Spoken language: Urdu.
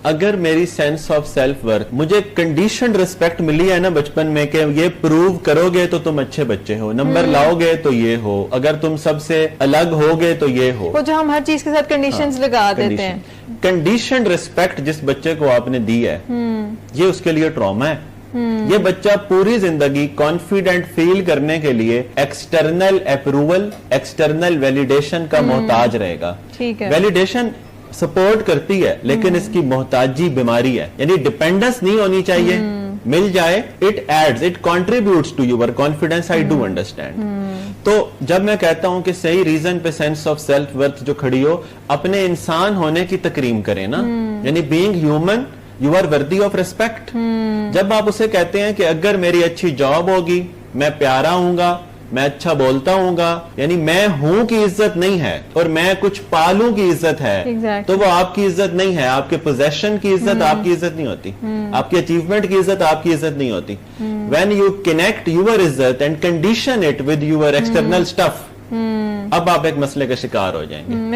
اگر میری سینس آف سیلف ورتھ مجھے کنڈیشنڈ ریسپیکٹ ملی ہے نا بچپن میں کہ یہ پروو کرو گے تو تم اچھے بچے ہو، نمبر لاؤ گے تو یہ ہو، اگر تم سب سے الگ ہوگے تو یہ ہو، وہ جو ہم ہر چیز کے ساتھ کنڈیشنز لگا دیتے ہیں. کنڈیشنڈ ریسپیکٹ جس بچے کو آپ نے دی ہے یہ اس کے لیے ٹراما ہے. یہ بچہ پوری زندگی کانفیڈنٹ فیل کرنے کے لیے ایکسٹرنل اپروول، ایکسٹرنل ویلیڈیشن کا محتاج رہے گا. ویلیڈیشن سپورٹ کرتی ہے لیکن اس کی محتاجی بیماری ہے، یعنی ڈیپینڈنس نہیں ہونی چاہیے. مل جائے it aids, it contributes to your confidence. I do understand. تو جب میں کہتا ہوں کہ صحیح ریزن پہ سینس آف سیلف ورتھ جو کھڑی ہو، اپنے انسان ہونے کی تکریم کریں نا، یعنی being human you are worthy of respect. جب آپ اسے کہتے ہیں کہ اگر میری اچھی جاب ہوگی، میں پیارا ہوں گا، میں اچھا بولتا ہوں گا، یعنی میں ہوں کی عزت نہیں ہے اور میں کچھ پالوں کی عزت ہے، تو وہ آپ کی عزت نہیں ہے. آپ کے پوزیشن کی عزت آپ کی عزت نہیں ہوتی، آپ کی اچیومنٹ کی عزت آپ کی عزت نہیں ہوتی. وین یو کنیکٹ یور عزت and condition it with your external stuff, اب آپ ایک مسئلے کا شکار ہو جائیں گے.